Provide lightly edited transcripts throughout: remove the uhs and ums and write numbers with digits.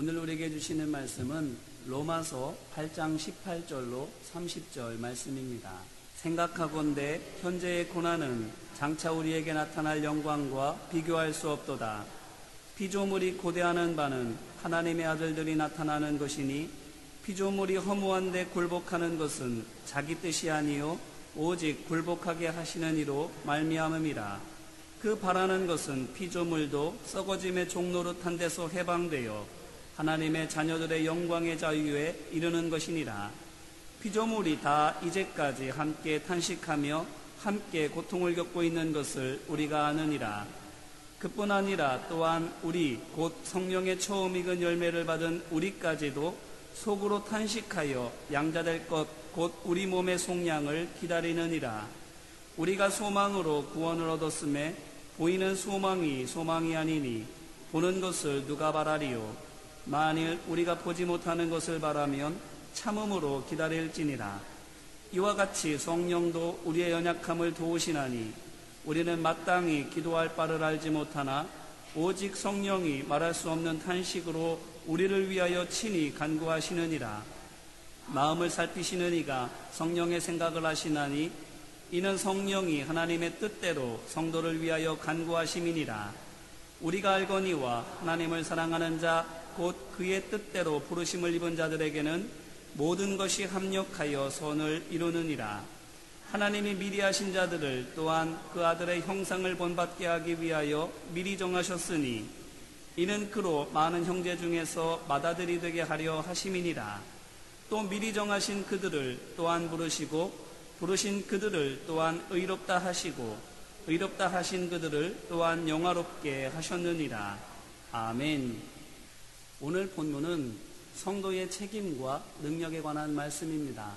오늘 우리에게 주시는 말씀은 로마서 8장 18절로 30절 말씀입니다. 생각하건대 현재의 고난은 장차 우리에게 나타날 영광과 비교할 수 없도다. 피조물이 고대하는 바는 하나님의 아들들이 나타나는 것이니 피조물이 허무한데 굴복하는 것은 자기 뜻이 아니요 오직 굴복하게 하시는 이로 말미암음이라. 그 바라는 것은 피조물도 썩어짐의 종노릇한 데서 해방되어 하나님의 자녀들의 영광의 자유에 이르는 것이니라. 피조물이 다 이제까지 함께 탄식하며 함께 고통을 겪고 있는 것을 우리가 아느니라. 그뿐 아니라 또한 우리 곧 성령의 처음 익은 열매를 받은 우리까지도 속으로 탄식하여 양자될 것 곧 우리 몸의 속량을 기다리느니라. 우리가 소망으로 구원을 얻었음에 보이는 소망이 아니니 보는 것을 누가 바라리요. 만일 우리가 보지 못하는 것을 바라면 참음으로 기다릴지니라. 이와 같이 성령도 우리의 연약함을 도우시나니 우리는 마땅히 기도할 바를 알지 못하나 오직 성령이 말할 수 없는 탄식으로 우리를 위하여 친히 간구하시느니라. 마음을 살피시는 이가 성령의 생각을 하시나니 이는 성령이 하나님의 뜻대로 성도를 위하여 간구하심이니라. 우리가 알거니와 하나님을 사랑하는 자 곧 그의 뜻대로 부르심을 입은 자들에게는 모든 것이 합력하여 선을 이루느니라. 하나님이 미리 하신 자들을 또한 그 아들의 형상을 본받게 하기 위하여 미리 정하셨으니 이는 그로 많은 형제 중에서 맏아들이 되게 하려 하심이니라. 또 미리 정하신 그들을 또한 부르시고 부르신 그들을 또한 의롭다 하시고 의롭다 하신 그들을 또한 영화롭게 하셨느니라. 아멘. 오늘 본문은 성도의 책임과 능력에 관한 말씀입니다.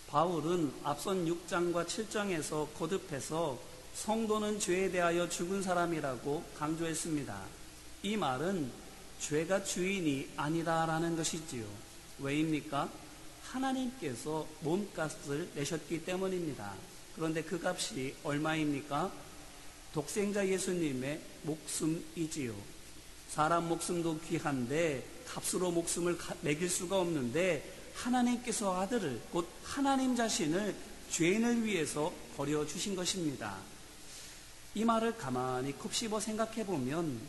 바울은 앞선 6장과 7장에서 거듭해서 성도는 죄에 대하여 죽은 사람이라고 강조했습니다. 이 말은 죄가 주인이 아니다라는 것이지요. 왜입니까? 하나님께서 몸값을 내셨기 때문입니다. 그런데 그 값이 얼마입니까? 독생자 예수님의 목숨이지요. 사람 목숨도 귀한데 값으로 목숨을 매길 수가 없는데 하나님께서 아들을 곧 하나님 자신을 죄인을 위해서 버려주신 것입니다. 이 말을 가만히 곱씹어 생각해 보면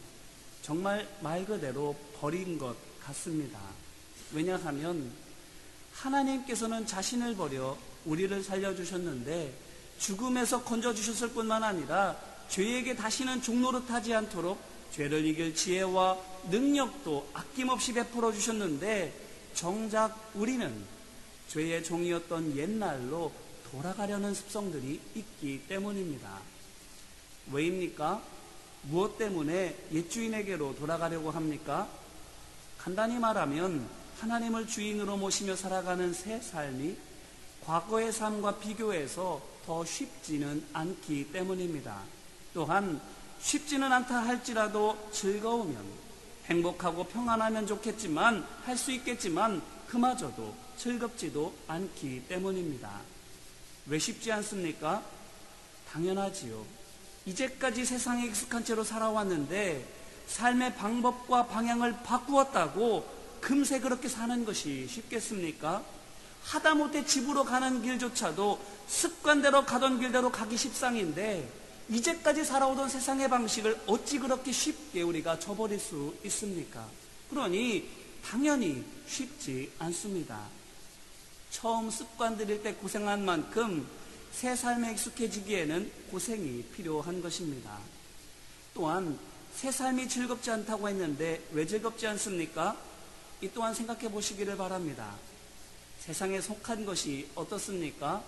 정말 말 그대로 버린 것 같습니다. 왜냐하면 하나님께서는 자신을 버려 우리를 살려주셨는데 죽음에서 건져주셨을 뿐만 아니라 죄에게 다시는 종노릇하지 않도록 죄를 이길 지혜와 능력도 아낌없이 베풀어 주셨는데 정작 우리는 죄의 종이었던 옛날로 돌아가려는 습성들이 있기 때문입니다. 왜입니까? 무엇 때문에 옛 주인에게로 돌아가려고 합니까? 간단히 말하면 하나님을 주인으로 모시며 살아가는 새 삶이 과거의 삶과 비교해서 더 쉽지는 않기 때문입니다. 또한 쉽지는 않다 할지라도 즐거우면 행복하고 평안하면 좋겠지만 할 수 있겠지만 그마저도 즐겁지도 않기 때문입니다. 왜 쉽지 않습니까? 당연하지요. 이제까지 세상에 익숙한 채로 살아왔는데 삶의 방법과 방향을 바꾸었다고 금세 그렇게 사는 것이 쉽겠습니까? 하다못해 집으로 가는 길조차도 습관대로 가던 길대로 가기 십상인데 이제까지 살아오던 세상의 방식을 어찌 그렇게 쉽게 우리가 저버릴 수 있습니까? 그러니 당연히 쉽지 않습니다. 처음 습관 들일 때 고생한 만큼 새 삶에 익숙해지기에는 고생이 필요한 것입니다. 또한 새 삶이 즐겁지 않다고 했는데 왜 즐겁지 않습니까? 이 또한 생각해 보시기를 바랍니다. 세상에 속한 것이 어떻습니까?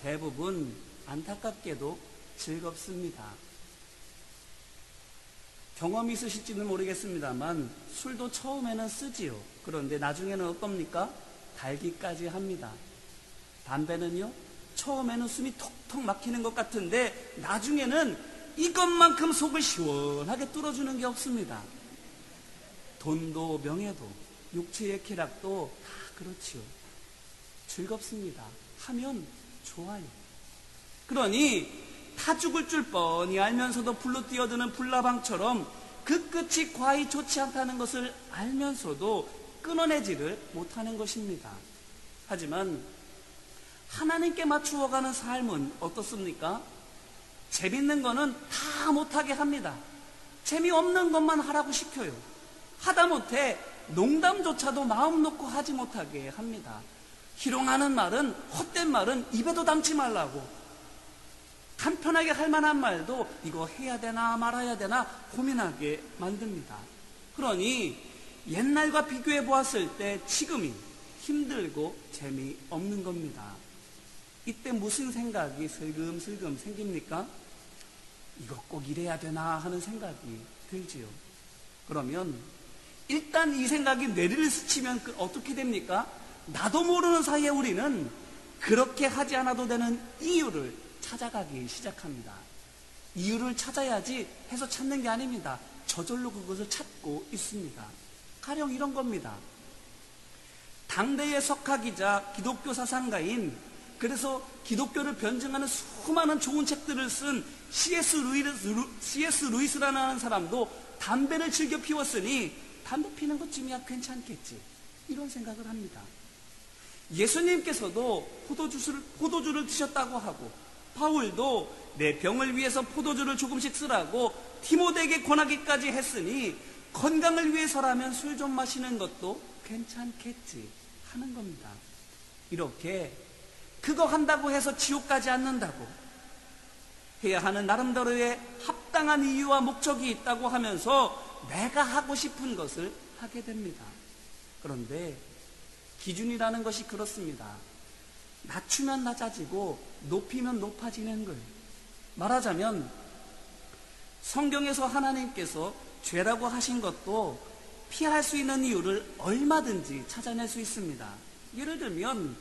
대부분 안타깝게도 즐겁습니다. 경험이 있으실지는 모르겠습니다만 술도 처음에는 쓰지요. 그런데 나중에는 어떻습니까? 달기까지 합니다. 담배는요? 처음에는 숨이 턱턱 막히는 것 같은데 나중에는 이것만큼 속을 시원하게 뚫어주는 게 없습니다. 돈도 명예도 육체의 쾌락도 다 그렇지요. 즐겁습니다. 하면 좋아요. 그러니 다 죽을 줄 뻔히 알면서도 불로 뛰어드는 불나방처럼 그 끝이 과히 좋지 않다는 것을 알면서도 끊어내지를 못하는 것입니다. 하지만 하나님께 맞추어가는 삶은 어떻습니까? 재밌는 거는 다 못하게 합니다. 재미없는 것만 하라고 시켜요. 하다못해 농담조차도 마음 놓고 하지 못하게 합니다. 희롱하는 말은, 헛된 말은 입에도 담지 말라고, 간편하게 할 만한 말도 이거 해야 되나 말아야 되나 고민하게 만듭니다. 그러니 옛날과 비교해 보았을 때 지금이 힘들고 재미없는 겁니다. 이때 무슨 생각이 슬금슬금 생깁니까? 이거 꼭 이래야 되나 하는 생각이 들지요. 그러면 일단 이 생각이 뇌리를 스치면 어떻게 됩니까? 나도 모르는 사이에 우리는 그렇게 하지 않아도 되는 이유를 찾아가기 시작합니다. 이유를 찾아야지 해서 찾는 게 아닙니다. 저절로 그것을 찾고 있습니다. 가령 이런 겁니다. 당대의 석학이자 기독교 사상가인, 그래서 기독교를 변증하는 수많은 좋은 책들을 쓴 C.S. 루이스라는 사람도 담배를 즐겨 피웠으니 담배 피는 것쯤이야 괜찮겠지, 이런 생각을 합니다. 예수님께서도 포도주를 드셨다고 하고, 바울도 내 병을 위해서 포도주를 조금씩 쓰라고 디모데에게 권하기까지 했으니 건강을 위해서라면 술 좀 마시는 것도 괜찮겠지 하는 겁니다. 이렇게 그거 한다고 해서 지옥 가지 않는다고, 해야 하는 나름대로의 합당한 이유와 목적이 있다고 하면서 내가 하고 싶은 것을 하게 됩니다. 그런데 기준이라는 것이 그렇습니다. 낮추면 낮아지고 높이면 높아지는 거예요. 말하자면 성경에서 하나님께서 죄라고 하신 것도 피할 수 있는 이유를 얼마든지 찾아낼 수 있습니다. 예를 들면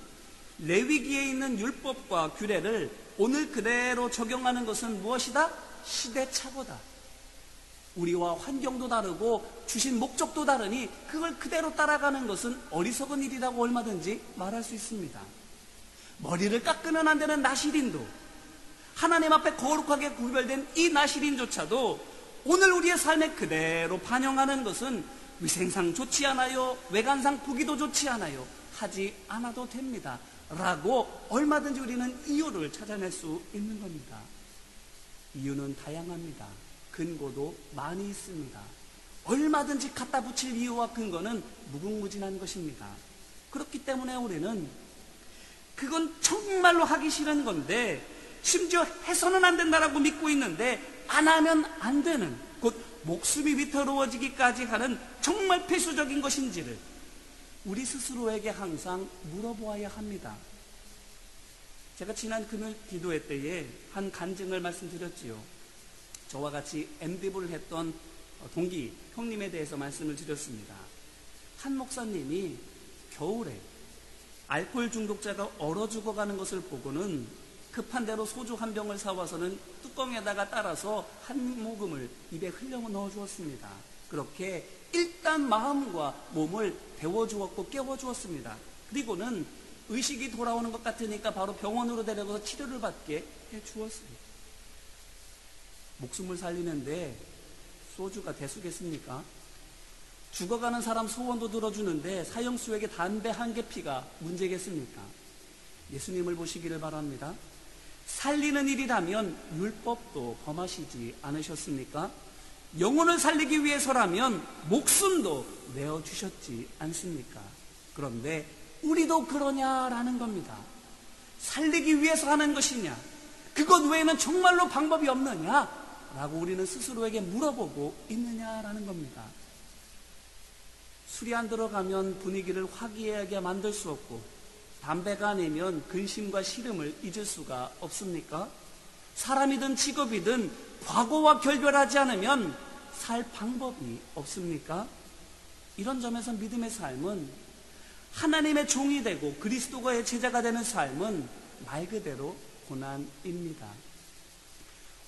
레위기에 있는 율법과 규례를 오늘 그대로 적용하는 것은 무엇이다? 시대착오다. 우리와 환경도 다르고 주신 목적도 다르니 그걸 그대로 따라가는 것은 어리석은 일이라고 얼마든지 말할 수 있습니다. 머리를 깎으면 안 되는 나시린도, 하나님 앞에 거룩하게 구별된 이 나시린조차도 오늘 우리의 삶에 그대로 반영하는 것은 위생상 좋지 않아요, 외관상 보기도 좋지 않아요, 하지 않아도 됩니다 라고 얼마든지 우리는 이유를 찾아낼 수 있는 겁니다. 이유는 다양합니다. 근거도 많이 있습니다. 얼마든지 갖다 붙일 이유와 근거는 무궁무진한 것입니다. 그렇기 때문에 우리는 그건 정말로 하기 싫은 건데, 심지어 해서는 안 된다라고 믿고 있는데 안 하면 안 되는, 곧 목숨이 위태로워지기까지 하는 정말 필수적인 것인지를 우리 스스로에게 항상 물어보아야 합니다. 제가 지난 금요일 기도회 때에 한 간증을 말씀드렸지요. 저와 같이 MD부를 했던 동기 형님에 대해서 말씀을 드렸습니다. 한 목사님이 겨울에 알코올 중독자가 얼어 죽어가는 것을 보고는 급한 대로 소주 한 병을 사와서는 뚜껑에다가 따라서 한 모금을 입에 흘려 넣어 주었습니다. 그렇게 일단 마음과 몸을 데워주었고 깨워주었습니다. 그리고는 의식이 돌아오는 것 같으니까 바로 병원으로 데려가서 치료를 받게 해주었습니다. 목숨을 살리는데 소주가 대수겠습니까? 죽어가는 사람 소원도 들어주는데 사형수에게 담배 한 개 피가 문제겠습니까? 예수님을 보시기를 바랍니다. 살리는 일이라면 율법도 범하시지 않으셨습니까? 영혼을 살리기 위해서라면 목숨도 내어주셨지 않습니까? 그런데 우리도 그러냐라는 겁니다. 살리기 위해서 하는 것이냐, 그것 외에는 정말로 방법이 없느냐 라고 우리는 스스로에게 물어보고 있느냐라는 겁니다. 술이 안 들어가면 분위기를 화기애애하게 만들 수 없고, 담배가 아니면 근심과 시름을 잊을 수가 없습니까? 사람이든 직업이든 과거와 결별하지 않으면 살 방법이 없습니까? 이런 점에서 믿음의 삶은, 하나님의 종이 되고 그리스도가의 제자가 되는 삶은 말 그대로 고난입니다.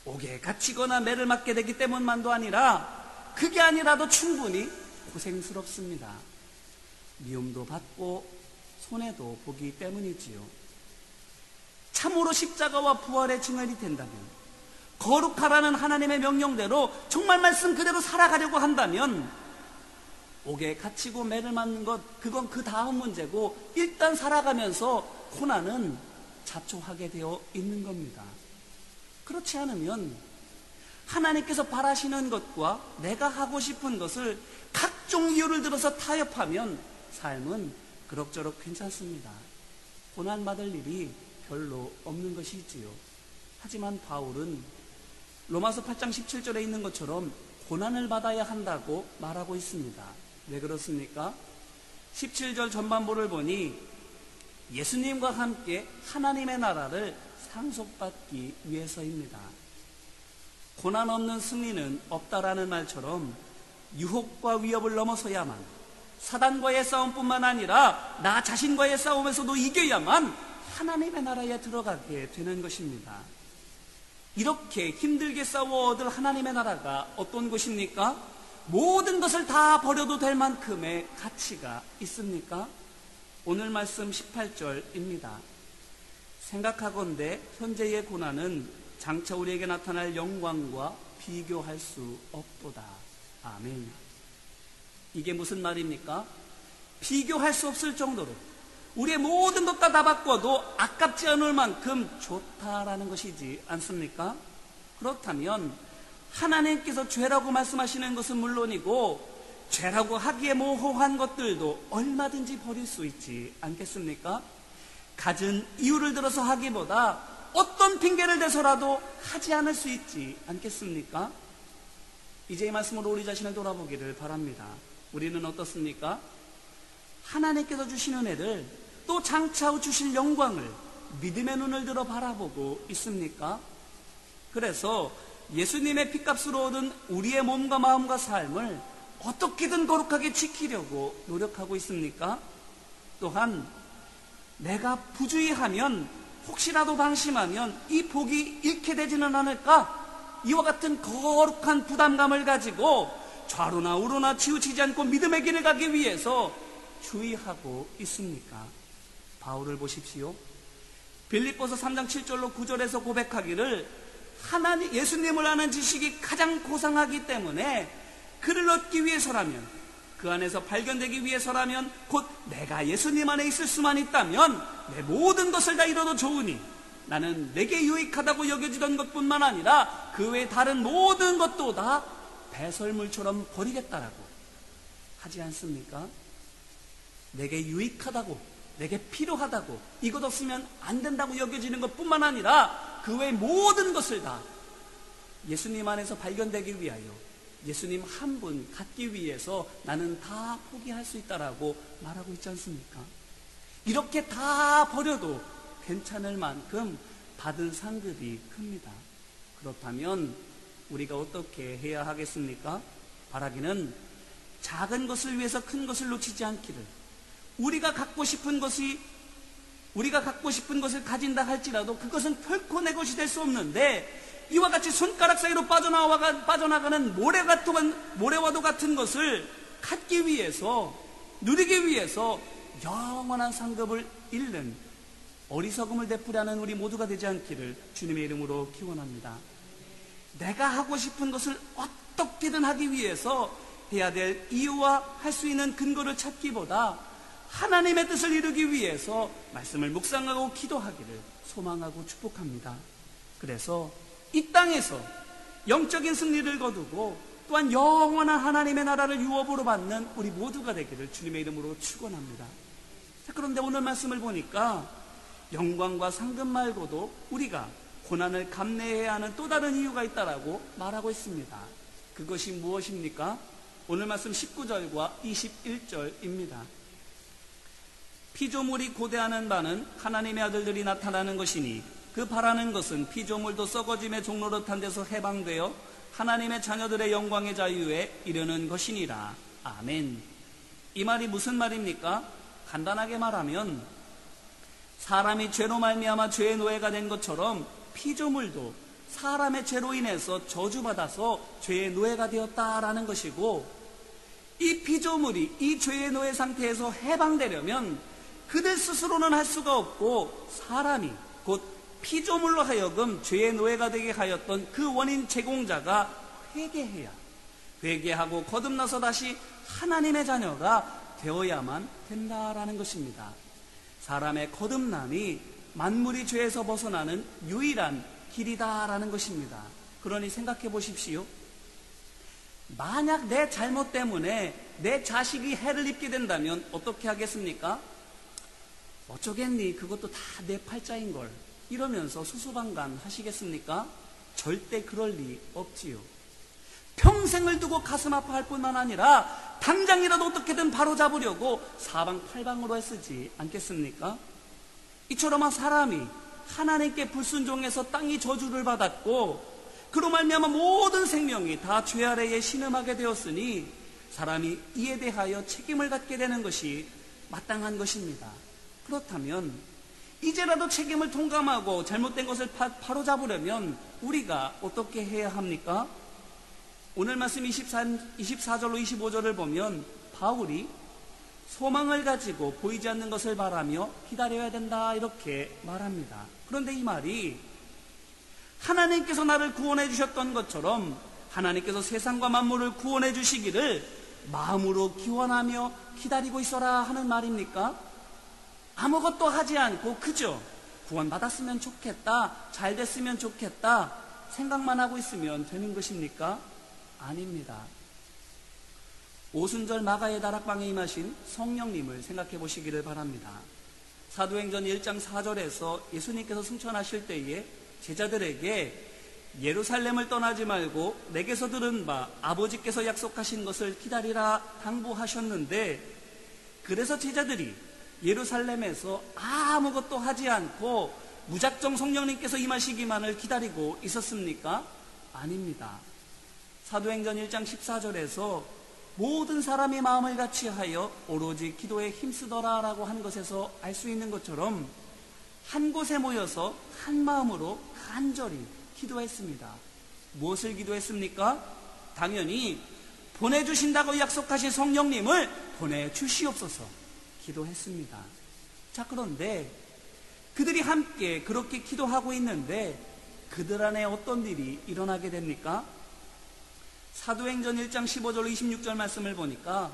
옥에 갇히거나 매를 맞게 되기 때문만도 아니라, 그게 아니라도 충분히 고생스럽습니다. 미움도 받고 손해도 보기 때문이지요. 참으로 십자가와 부활의 증언이 된다면, 거룩하라는 하나님의 명령대로 정말 말씀 그대로 살아가려고 한다면 옥에 갇히고 매를 맞는 것, 그건 그 다음 문제고, 일단 살아가면서 고난은 자초하게 되어 있는 겁니다. 그렇지 않으면 하나님께서 바라시는 것과 내가 하고 싶은 것을 각종 이유를 들어서 타협하면 삶은 그럭저럭 괜찮습니다. 고난받을 일이 별로 없는 것이지요. 하지만 바울은 로마서 8장 17절에 있는 것처럼 고난을 받아야 한다고 말하고 있습니다. 왜 그렇습니까? 17절 전반부를 보니 예수님과 함께 하나님의 나라를 상속받기 위해서입니다. 고난 없는 승리는 없다라는 말처럼 유혹과 위협을 넘어서야만, 사단과의 싸움뿐만 아니라 나 자신과의 싸움에서도 이겨야만 하나님의 나라에 들어가게 되는 것입니다. 이렇게 힘들게 싸워 얻을 하나님의 나라가 어떤 것입니까? 모든 것을 다 버려도 될 만큼의 가치가 있습니까? 오늘 말씀 18절입니다. 생각하건대 현재의 고난은 장차 우리에게 나타날 영광과 비교할 수 없도다. 아멘. 이게 무슨 말입니까? 비교할 수 없을 정도로 우리의 모든 것 다 바꿔도 아깝지 않을 만큼 좋다라는 것이지 않습니까? 그렇다면 하나님께서 죄라고 말씀하시는 것은 물론이고 죄라고 하기에 모호한 것들도 얼마든지 버릴 수 있지 않겠습니까? 갖은 이유를 들어서 하기보다 어떤 핑계를 대서라도 하지 않을 수 있지 않겠습니까? 이제 이 말씀으로 우리 자신을 돌아보기를 바랍니다. 우리는 어떻습니까? 하나님께서 주신 은혜를, 또 장차 후 주실 영광을 믿음의 눈을 들어 바라보고 있습니까? 그래서 예수님의 핏값으로 얻은 우리의 몸과 마음과 삶을 어떻게든 거룩하게 지키려고 노력하고 있습니까? 또한 내가 부주의하면, 혹시라도 방심하면 이 복이 잃게 되지는 않을까? 이와 같은 거룩한 부담감을 가지고 좌로나 우로나 치우치지 않고 믿음의 길을 가기 위해서 주의하고 있습니까? 바울을 보십시오. 빌립보서 3장 7절로 9절에서 고백하기를 하나님, 예수님을 아는 지식이 가장 고상하기 때문에 그를 얻기 위해서라면, 그 안에서 발견되기 위해서라면, 곧 내가 예수님 안에 있을 수만 있다면 내 모든 것을 다 잃어도 좋으니 나는 내게 유익하다고 여겨지던 것뿐만 아니라 그 외 다른 모든 것도 다 배설물처럼 버리겠다라고 하지 않습니까? 내게 유익하다고, 내게 필요하다고, 이것 없으면 안 된다고 여겨지는 것뿐만 아니라 그 외 모든 것을 다 예수님 안에서 발견되기 위하여, 예수님 한 분 갖기 위해서 나는 다 포기할 수 있다라고 말하고 있지 않습니까? 이렇게 다 버려도 괜찮을 만큼 받은 상급이 큽니다. 그렇다면 우리가 어떻게 해야 하겠습니까? 바라기는 작은 것을 위해서 큰 것을 놓치지 않기를, 우리가 갖고 싶은 것을 가진다 할지라도 그것은 결코 내 것이 될 수 없는데, 이와 같이 손가락 사이로 빠져나가는 모래와도 같은 것을 갖기 위해서, 누리기 위해서 영원한 상급을 잃는 어리석음을 베풀려는 우리 모두가 되지 않기를 주님의 이름으로 기원합니다. 내가 하고 싶은 것을 어떻게든 하기 위해서 해야 될 이유와 할 수 있는 근거를 찾기보다 하나님의 뜻을 이루기 위해서 말씀을 묵상하고 기도하기를 소망하고 축복합니다. 그래서 이 땅에서 영적인 승리를 거두고 또한 영원한 하나님의 나라를 유업으로 받는 우리 모두가 되기를 주님의 이름으로 축원합니다. 그런데 오늘 말씀을 보니까 영광과 상급 말고도 우리가 고난을 감내해야 하는 또 다른 이유가 있다라고 말하고 있습니다. 그것이 무엇입니까? 오늘 말씀 19절과 21절입니다. 피조물이 고대하는 바는 하나님의 아들들이 나타나는 것이니 그 바라는 것은 피조물도 썩어짐의 종로로 탄 데서 해방되어 하나님의 자녀들의 영광의 자유에 이르는 것이니라. 아멘. 이 말이 무슨 말입니까? 간단하게 말하면 사람이 죄로 말미암아 죄의 노예가 된 것처럼 피조물도 사람의 죄로 인해서 저주받아서 죄의 노예가 되었다라는 것이고, 이 피조물이 이 죄의 노예 상태에서 해방되려면 그들 스스로는 할 수가 없고 사람이, 곧 피조물로 하여금 죄의 노예가 되게 하였던 그 원인 제공자가 회개하고 거듭나서 다시 하나님의 자녀가 되어야만 된다라는 것입니다. 사람의 거듭남이 만물이 죄에서 벗어나는 유일한 길이다라는 것입니다. 그러니 생각해 보십시오. 만약 내 잘못 때문에 내 자식이 해를 입게 된다면 어떻게 하겠습니까? 어쩌겠니? 그것도 다 내 팔자인걸. 이러면서 수수방관 하시겠습니까? 절대 그럴 리 없지요. 평생을 두고 가슴 아파할 뿐만 아니라 당장이라도 어떻게든 바로잡으려고 사방팔방으로 애쓰지 않겠습니까? 이처럼 사람이 하나님께 불순종해서 땅이 저주를 받았고 그로 말미암아 모든 생명이 다 죄 아래에 신음하게 되었으니 사람이 이에 대하여 책임을 갖게 되는 것이 마땅한 것입니다. 그렇다면 이제라도 책임을 통감하고 잘못된 것을 바로잡으려면 우리가 어떻게 해야 합니까? 오늘 말씀 24절로 25절을 보면 바울이 소망을 가지고 보이지 않는 것을 바라며 기다려야 된다 이렇게 말합니다. 그런데 이 말이 하나님께서 나를 구원해 주셨던 것처럼 하나님께서 세상과 만물을 구원해 주시기를 마음으로 기원하며 기다리고 있어라 하는 말입니까? 아무것도 하지 않고 그저 구원받았으면 좋겠다, 잘 됐으면 좋겠다 생각만 하고 있으면 되는 것입니까? 아닙니다. 오순절 마가의 다락방에 임하신 성령님을 생각해 보시기를 바랍니다. 사도행전 1장 4절에서 예수님께서 승천하실 때에 제자들에게 예루살렘을 떠나지 말고 내게서 들은 바 아버지께서 약속하신 것을 기다리라 당부하셨는데, 그래서 제자들이 예루살렘에서 아무것도 하지 않고 무작정 성령님께서 임하시기만을 기다리고 있었습니까? 아닙니다. 사도행전 1장 14절에서 모든 사람의 마음을 같이하여 오로지 기도에 힘쓰더라 라고 한 것에서 알 수 있는 것처럼 한 곳에 모여서 한 마음으로 간절히 기도했습니다. 무엇을 기도했습니까? 당연히 보내주신다고 약속하신 성령님을 보내주시옵소서 기도했습니다. 자, 그런데 그들이 함께 그렇게 기도하고 있는데 그들 안에 어떤 일이 일어나게 됩니까? 사도행전 1장 15절로 26절 말씀을 보니까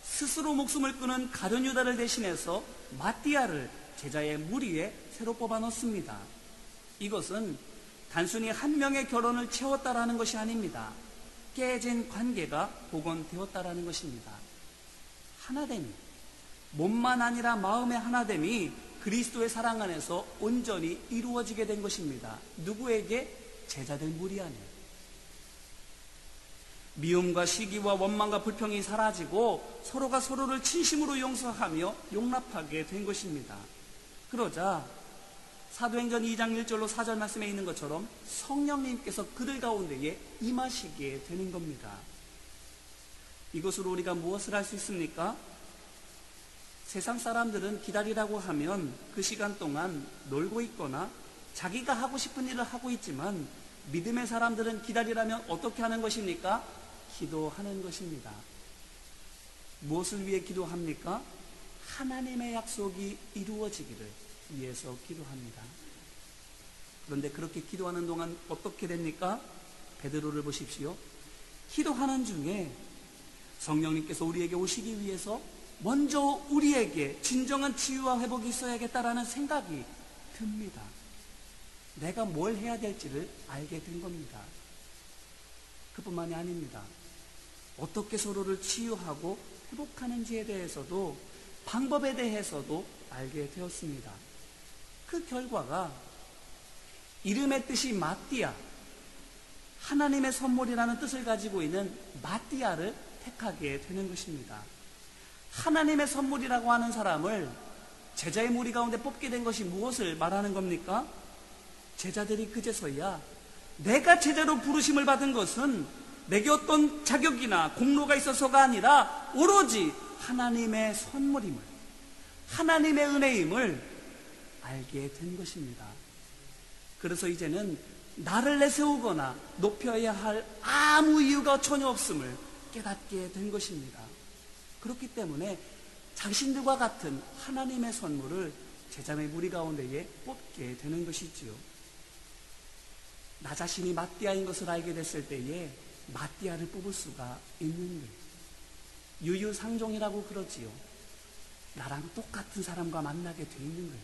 스스로 목숨을 끊은 가룟 유다를 대신해서 마띠아를 제자의 무리에 새로 뽑아 넣습니다. 이것은 단순히 한 명의 결혼을 채웠다라는 것이 아닙니다. 깨진 관계가 복원되었다라는 것입니다. 하나됨이, 몸만 아니라 마음의 하나됨이 그리스도의 사랑 안에서 온전히 이루어지게 된 것입니다. 누구에게? 제자들 무리 안에. 미움과 시기와 원망과 불평이 사라지고 서로가 서로를 진심으로 용서하며 용납하게 된 것입니다. 그러자 사도행전 2장 1절로 4절 말씀에 있는 것처럼 성령님께서 그들 가운데에 임하시게 되는 겁니다. 이것으로 우리가 무엇을 할 수 있습니까? 세상 사람들은 기다리라고 하면 그 시간 동안 놀고 있거나 자기가 하고 싶은 일을 하고 있지만, 믿음의 사람들은 기다리라면 어떻게 하는 것입니까? 기도하는 것입니다. 무엇을 위해 기도합니까? 하나님의 약속이 이루어지기를 위해서 기도합니다. 그런데 그렇게 기도하는 동안 어떻게 됩니까? 베드로를 보십시오. 기도하는 중에 성령님께서 우리에게 오시기 위해서 먼저 우리에게 진정한 치유와 회복이 있어야겠다라는 생각이 듭니다. 내가 뭘 해야 될지를 알게 된 겁니다. 그뿐만이 아닙니다. 어떻게 서로를 치유하고 회복하는지에 대해서도, 방법에 대해서도 알게 되었습니다. 그 결과가 이름의 뜻이 마띠아, 하나님의 선물이라는 뜻을 가지고 있는 마띠아를 택하게 되는 것입니다. 하나님의 선물이라고 하는 사람을 제자의 무리 가운데 뽑게 된 것이 무엇을 말하는 겁니까? 제자들이 그제서야 내가 제자로 부르심을 받은 것은 내게 어떤 자격이나 공로가 있어서가 아니라 오로지 하나님의 선물임을, 하나님의 은혜임을 알게 된 것입니다. 그래서 이제는 나를 내세우거나 높여야 할 아무 이유가 전혀 없음을 깨닫게 된 것입니다. 그렇기 때문에 자신들과 같은 하나님의 선물을 제자의 무리 가운데에 뽑게 되는 것이지요. 나 자신이 마띠아인 것을 알게 됐을 때에 마띠아를 뽑을 수가 있는 거예요. 유유상종이라고 그러지요. 나랑 똑같은 사람과 만나게 돼 있는 거예요.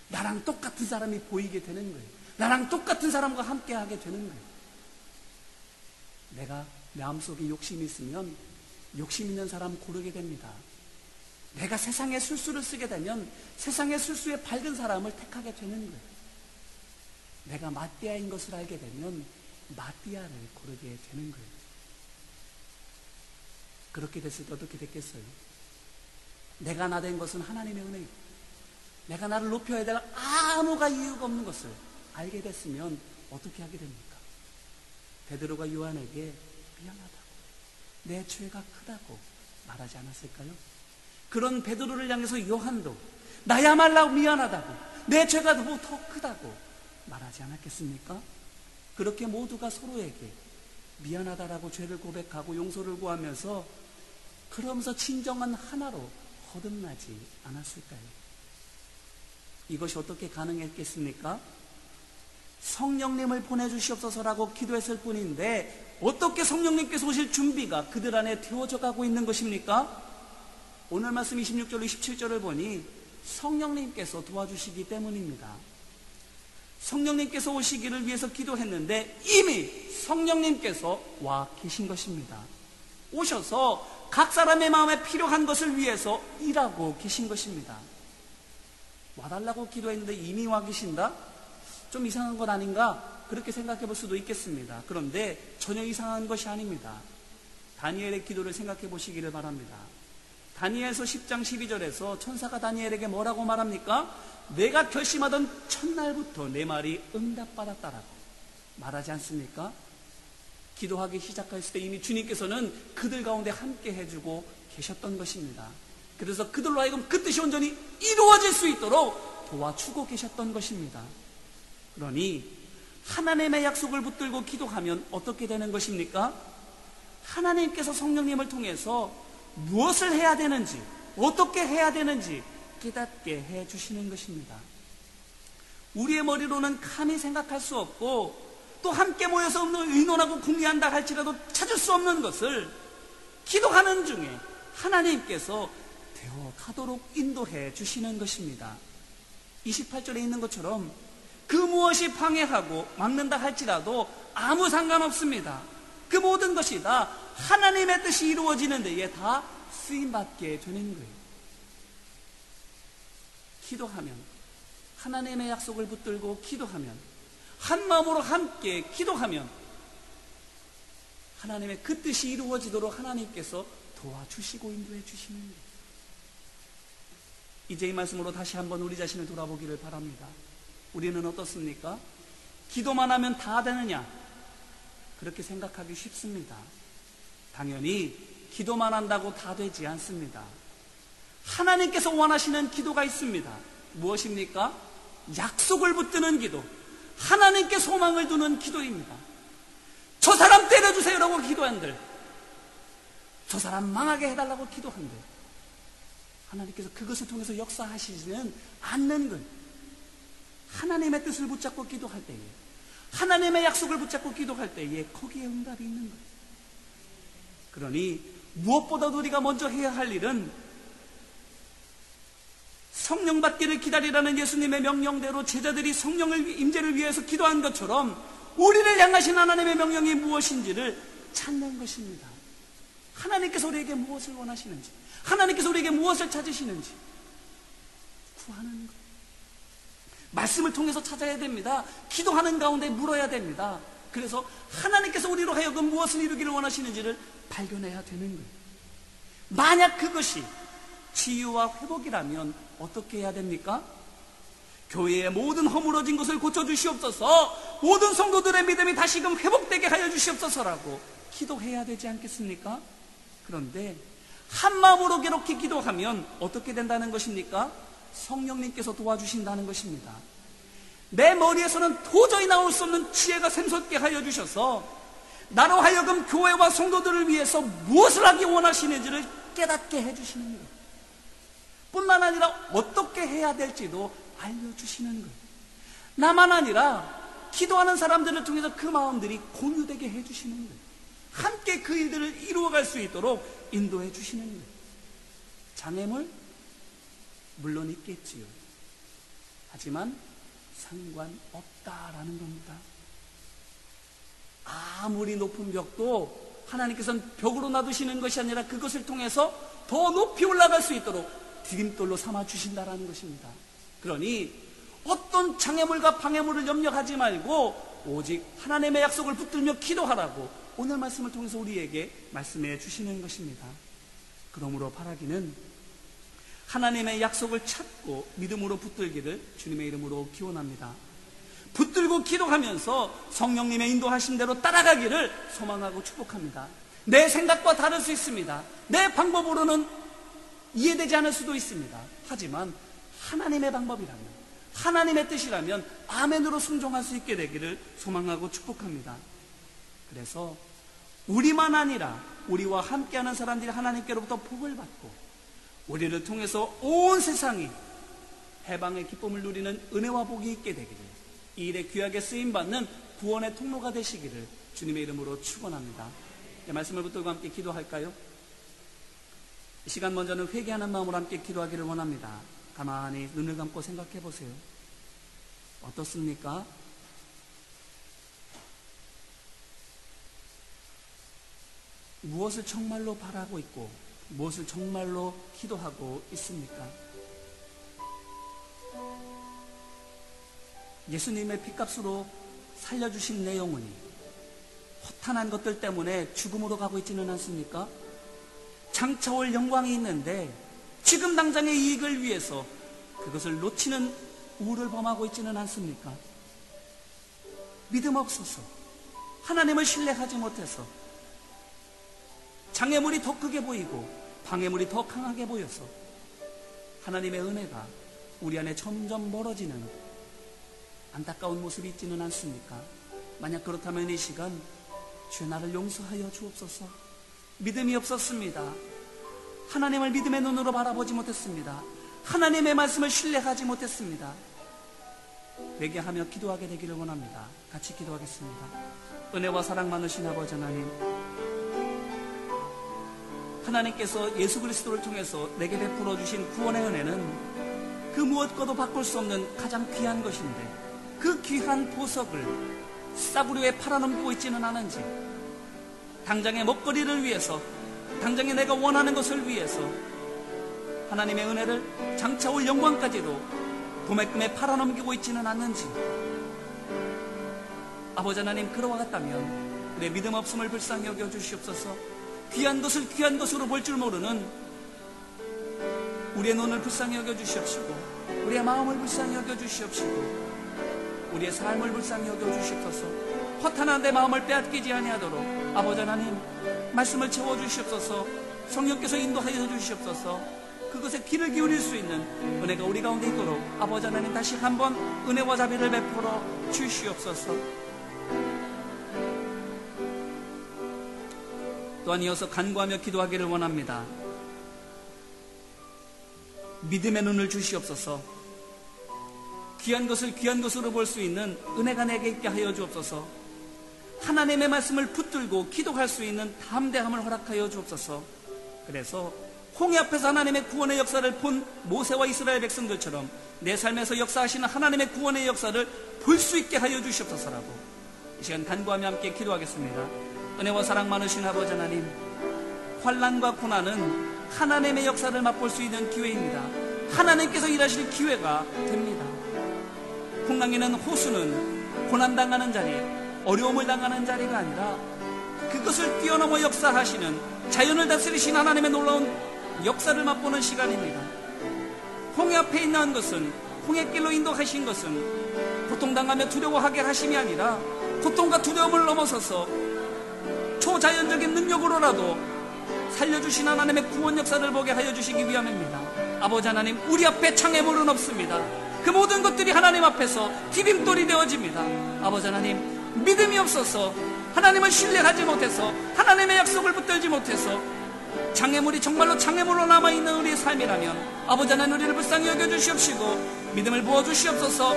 나랑 똑같은 사람이 보이게 되는 거예요. 나랑 똑같은 사람과 함께 하게 되는 거예요. 내가 내 마음속에 욕심이 있으면 욕심 있는 사람 고르게 됩니다. 내가 세상의 술수를 쓰게 되면 세상의 술수에 밝은 사람을 택하게 되는 거예요. 내가 마띠아인 것을 알게 되면 마띠아를 고르게 되는 거예요. 그렇게 됐을 때 어떻게 됐겠어요? 내가 나 된 것은 하나님의 은혜이고 내가 나를 높여야 될 아무가 이유가 없는 것을 알게 됐으면 어떻게 하게 됩니까? 베드로가 요한에게 미안하다고, 내 죄가 크다고 말하지 않았을까요? 그런 베드로를 향해서 요한도 나야말로 미안하다고, 내 죄가 더 크다고 말하지 않았겠습니까? 그렇게 모두가 서로에게 미안하다라고 죄를 고백하고 용서를 구하면서 그러면서 진정한 하나로 거듭나지 않았을까요? 이것이 어떻게 가능했겠습니까? 성령님을 보내주시옵소서라고 기도했을 뿐인데 어떻게 성령님께서 오실 준비가 그들 안에 되어져 가고 있는 것입니까? 오늘 말씀 26절로 27절을 보니 성령님께서 도와주시기 때문입니다. 성령님께서 오시기를 위해서 기도했는데 이미 성령님께서 와 계신 것입니다. 오셔서 각 사람의 마음에 필요한 것을 위해서 일하고 계신 것입니다. 와달라고 기도했는데 이미 와 계신다? 좀 이상한 것 아닌가? 그렇게 생각해 볼 수도 있겠습니다. 그런데 전혀 이상한 것이 아닙니다. 다니엘의 기도를 생각해 보시기를 바랍니다. 다니엘서 10장 12절에서 천사가 다니엘에게 뭐라고 말합니까? 내가 결심하던 첫날부터 내 말이 응답받았다라고 말하지 않습니까? 기도하기 시작했을 때 이미 주님께서는 그들 가운데 함께 해주고 계셨던 것입니다. 그래서 그들로 하여금 그 뜻이 온전히 이루어질 수 있도록 도와주고 계셨던 것입니다. 그러니 하나님의 약속을 붙들고 기도하면 어떻게 되는 것입니까? 하나님께서 성령님을 통해서 무엇을 해야 되는지, 어떻게 해야 되는지 깨닫게 해주시는 것입니다. 우리의 머리로는 감히 생각할 수 없고 또 함께 모여서 의논하고 궁리한다 할지라도 찾을 수 없는 것을 기도하는 중에 하나님께서 되어 가도록 인도해 주시는 것입니다. 28절에 있는 것처럼 그 무엇이 방해하고 막는다 할지라도 아무 상관없습니다. 그 모든 것이 다 하나님의 뜻이 이루어지는 데에 다 쓰임받게 되는 거예요. 기도하면, 하나님의 약속을 붙들고 기도하면, 한 마음으로 함께 기도하면 하나님의 그 뜻이 이루어지도록 하나님께서 도와주시고 인도해 주시는 거예요. 이제 이 말씀으로 다시 한번 우리 자신을 돌아보기를 바랍니다. 우리는 어떻습니까? 기도만 하면 다 되느냐? 그렇게 생각하기 쉽습니다. 당연히 기도만 한다고 다 되지 않습니다. 하나님께서 원하시는 기도가 있습니다. 무엇입니까? 약속을 붙드는 기도, 하나님께 소망을 두는 기도입니다. 저 사람 때려주세요라고 기도한들, 저 사람 망하게 해달라고 기도한들, 하나님께서 그것을 통해서 역사하시지는 않는 것. 하나님의 뜻을 붙잡고 기도할 때에, 하나님의 약속을 붙잡고 기도할 때에 거기에 응답이 있는 거예요. 그러니 무엇보다도 우리가 먼저 해야 할 일은 성령 받기를 기다리라는 예수님의 명령대로 제자들이 성령의 임재를 위해서 기도한 것처럼 우리를 향하신 하나님의 명령이 무엇인지를 찾는 것입니다. 하나님께서 우리에게 무엇을 원하시는지, 하나님께서 우리에게 무엇을 찾으시는지 구하는 것. 말씀을 통해서 찾아야 됩니다. 기도하는 가운데 물어야 됩니다. 그래서 하나님께서 우리로 하여금 무엇을 이루기를 원하시는지를 발견해야 되는 거예요. 만약 그것이 치유와 회복이라면 어떻게 해야 됩니까? 교회의 모든 허물어진 것을 고쳐주시옵소서, 모든 성도들의 믿음이 다시금 회복되게 하여 주시옵소서라고 기도해야 되지 않겠습니까? 그런데 한마음으로 그렇게 기도하면 어떻게 된다는 것입니까? 성령님께서 도와주신다는 것입니다. 내 머리에서는 도저히 나올 수 없는 지혜가 샘솟게 하여 주셔서 나로 하여금 교회와 성도들을 위해서 무엇을 하기 원하시는지를 깨닫게 해주시는 거예요. 뿐만 아니라 어떻게 해야 될지도 알려주시는 거예요. 나만 아니라 기도하는 사람들을 통해서 그 마음들이 공유되게 해주시는 거예요. 함께 그 일들을 이루어갈 수 있도록 인도해 주시는 거예요. 장애물? 물론 있겠지요. 하지만 상관없다라는 겁니다. 아무리 높은 벽도 하나님께서는 벽으로 놔두시는 것이 아니라 그것을 통해서 더 높이 올라갈 수 있도록 디딤돌로 삼아주신다라는 것입니다. 그러니 어떤 장애물과 방해물을 염려하지 말고 오직 하나님의 약속을 붙들며 기도하라고 오늘 말씀을 통해서 우리에게 말씀해 주시는 것입니다. 그러므로 바라기는 하나님의 약속을 찾고 믿음으로 붙들기를 주님의 이름으로 기원합니다. 붙들고 기도하면서 성령님의 인도하신 대로 따라가기를 소망하고 축복합니다. 내 생각과 다를 수 있습니다. 내 방법으로는 이해되지 않을 수도 있습니다. 하지만 하나님의 방법이라면, 하나님의 뜻이라면 아멘으로 순종할 수 있게 되기를 소망하고 축복합니다. 그래서 우리만 아니라 우리와 함께하는 사람들이 하나님께로부터 복을 받고 우리를 통해서 온 세상이 해방의 기쁨을 누리는 은혜와 복이 있게 되기를, 이 일에 귀하게 쓰임받는 구원의 통로가 되시기를 주님의 이름으로 축원합니다. 말씀을 붙들고 함께 기도할까요? 이 시간 먼저는 회개하는 마음으로 함께 기도하기를 원합니다. 가만히 눈을 감고 생각해 보세요. 어떻습니까? 무엇을 정말로 바라고 있고 무엇을 정말로 기도하고 있습니까? 예수님의 핏값으로 살려주신 내 영혼이 허탄한 것들 때문에 죽음으로 가고 있지는 않습니까? 장차올 영광이 있는데 지금 당장의 이익을 위해서 그것을 놓치는 우를 범하고 있지는 않습니까? 믿음 없어서, 하나님을 신뢰하지 못해서 장애물이 더 크게 보이고 방해물이 더 강하게 보여서 하나님의 은혜가 우리 안에 점점 멀어지는 안타까운 모습이 있지는 않습니까? 만약 그렇다면 이 시간 주여 나를 용서하여 주옵소서. 믿음이 없었습니다. 하나님을 믿음의 눈으로 바라보지 못했습니다. 하나님의 말씀을 신뢰하지 못했습니다. 회개하며 기도하게 되기를 원합니다. 같이 기도하겠습니다. 은혜와 사랑 많으신 아버지 하나님, 하나님께서 예수 그리스도를 통해서 내게 베풀어 주신 구원의 은혜는 그 무엇과도 바꿀 수 없는 가장 귀한 것인데 그 귀한 보석을 싸구려에 팔아넘기고 있지는 않은지, 당장의 먹거리를 위해서, 당장에 내가 원하는 것을 위해서 하나님의 은혜를 장차 올 영광까지도 도매금에 팔아넘기고 있지는 않는지, 아버지 하나님, 그러와 같다면 우리의 믿음 없음을 불쌍히 여겨 주시옵소서. 귀한 것을 귀한 것으로 볼 줄 모르는 우리의 눈을 불쌍히 여겨 주시옵시고, 우리의 마음을 불쌍히 여겨 주시옵시고, 우리의 삶을 불쌍히 여겨 주시옵소서. 허탄한 내 마음을 빼앗기지 아니하도록 아버지 하나님 말씀을 채워 주시옵소서. 성령께서 인도하여 주시옵소서. 그것에 귀를 기울일 수 있는 은혜가 우리 가운데 있도록 아버지 하나님 다시 한번 은혜와 자비를 베풀어 주시옵소서. 또한 이어서 간구하며 기도하기를 원합니다. 믿음의 눈을 주시옵소서. 귀한 것을 귀한 것으로 볼 수 있는 은혜가 내게 있게 하여 주옵소서. 하나님의 말씀을 붙들고 기도할 수 있는 담대함을 허락하여 주옵소서. 그래서 홍해 앞에서 하나님의 구원의 역사를 본 모세와 이스라엘 백성들처럼 내 삶에서 역사하시는 하나님의 구원의 역사를 볼 수 있게 하여 주시옵소서라고 이 시간 간구하며 함께 기도하겠습니다. 은혜와 사랑 많으신 아버지 하나님, 환난과 고난은 하나님의 역사를 맛볼 수 있는 기회입니다. 하나님께서 일하실 기회가 됩니다. 풍랑에는 호수는 고난당하는 자리, 어려움을 당하는 자리가 아니라 그것을 뛰어넘어 역사하시는 자연을 다스리신 하나님의 놀라운 역사를 맛보는 시간입니다. 홍해 앞에 있는 것은, 홍해길로 인도하신 것은 고통당하며 두려워하게 하심이 아니라 고통과 두려움을 넘어서서 초자연적인 능력으로라도 살려주신 하나님의 구원 역사를 보게 하여 주시기 위함입니다. 아버지 하나님, 우리 앞에 장애물은 없습니다. 그 모든 것들이 하나님 앞에서 디딤돌이 되어집니다. 아버지 하나님, 믿음이 없어서, 하나님을 신뢰하지 못해서, 하나님의 약속을 붙들지 못해서 장애물이 정말로 장애물로 남아있는 우리의 삶이라면 아버지 하나님 우리를 불쌍히 여겨주시옵시고 믿음을 부어주시옵소서,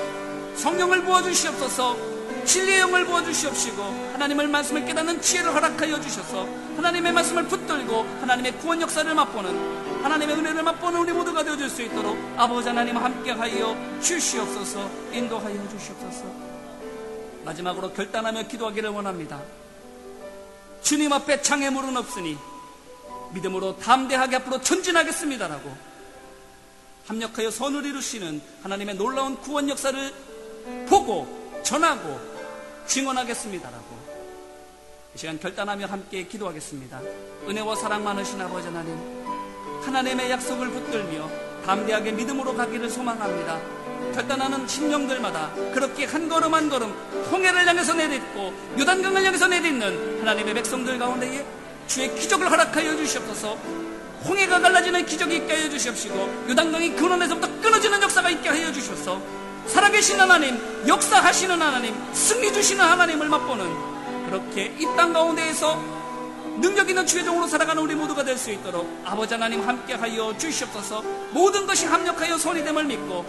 성령을 부어주시옵소서, 진리의 영을 부어주시옵시고 하나님의 말씀을 깨닫는 지혜를 허락하여 주셔서 하나님의 말씀을 붙들고 하나님의 구원 역사를 맛보는, 하나님의 은혜를 맛보는 우리 모두가 되어줄 수 있도록 아버지 하나님 함께하여 주시옵소서, 인도하여 주시옵소서. 마지막으로 결단하며 기도하기를 원합니다. 주님 앞에 장애물은 없으니 믿음으로 담대하게 앞으로 전진하겠습니다라고 합력하여 선을 이루시는 하나님의 놀라운 구원 역사를 보고 전하고 증언하겠습니다라고 이 시간 결단하며 함께 기도하겠습니다. 은혜와 사랑 많으신 아버지 하나님, 하나님의 약속을 붙들며 담대하게 믿음으로 가기를 소망합니다. 결단하는 심령들마다 그렇게 한 걸음 한 걸음 홍해를 향해서 내딛고 요단강을 향해서 내딛는 하나님의 백성들 가운데에 주의 기적을 허락하여 주시옵소서. 홍해가 갈라지는 기적이 있게 하여 주시옵시고 요단강이 근원에서부터 끊어지는 역사가 있게 하여 주시옵소서. 살아계신 하나님, 역사하시는 하나님, 승리 주시는 하나님을 맛보는 그렇게 이 땅 가운데에서 능력 있는 주의 종으로 살아가는 우리 모두가 될 수 있도록 아버지 하나님 함께하여 주시옵소서. 모든 것이 합력하여 손이 됨을 믿고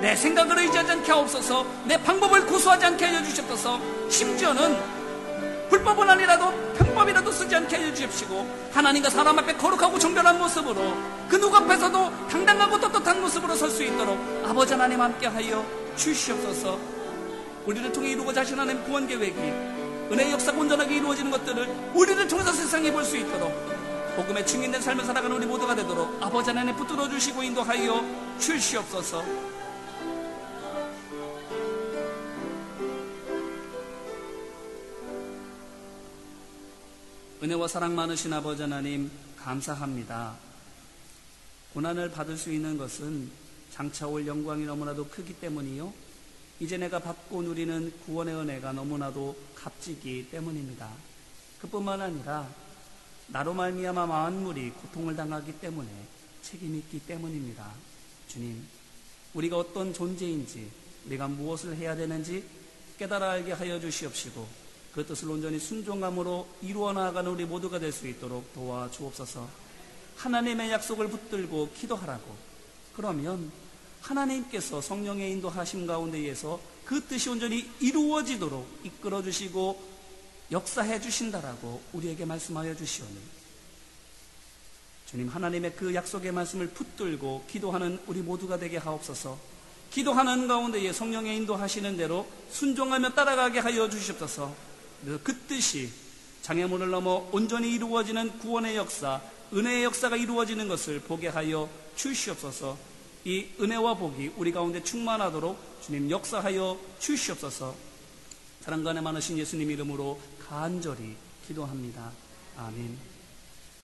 내 생각을 의지하지 않게 하옵소서. 내 방법을 고수하지 않게 하여 주시옵소서. 심지어는 불법은 아니라도 편법이라도 쓰지 않게 하여 주십시고 하나님과 사람 앞에 거룩하고 정결한 모습으로 그 누구 앞에서도 당당하고 떳떳한 모습으로 설 수 있도록 아버지 하나님 함께하여 주시옵소서. 우리를 통해 이루고자 하신 하나님 구원 계획이 은혜의 역사가 온전하게 이루어지는 것들을 우리를 통해서 세상에 볼 수 있도록 복음의 증인된 삶을 살아가는 우리 모두가 되도록 아버지 하나님 붙들어 주시고 인도하여 주시옵소서. 은혜와 사랑 많으신 아버지 하나님 감사합니다. 고난을 받을 수 있는 것은 장차 올 영광이 너무나도 크기 때문이요, 이제 내가 받고 누리는 구원의 은혜가 너무나도 값지기 때문입니다. 그뿐만 아니라 나로 말미암아 만물이 고통을 당하기 때문에 책임이 있기 때문입니다. 주님, 우리가 어떤 존재인지, 우리가 무엇을 해야 되는지 깨달아 알게 하여 주시옵시고 그 뜻을 온전히 순종함으로 이루어 나아가는 우리 모두가 될 수 있도록 도와주옵소서. 하나님의 약속을 붙들고 기도하라고, 그러면 하나님께서 성령의 인도하심 가운데에서 그 뜻이 온전히 이루어지도록 이끌어 주시고 역사해 주신다라고 우리에게 말씀하여 주시오니 주님, 하나님의 그 약속의 말씀을 붙들고 기도하는 우리 모두가 되게 하옵소서. 기도하는 가운데에 성령의 인도하시는 대로 순종하며 따라가게 하여 주시옵소서. 그 뜻이 장애물을 넘어 온전히 이루어지는 구원의 역사, 은혜의 역사가 이루어지는 것을 보게 하여 주시옵소서. 이 은혜와 복이 우리 가운데 충만하도록 주님 역사하여 주시옵소서. 사랑과 은혜 많으신 예수님 이름으로 간절히 기도합니다. 아멘.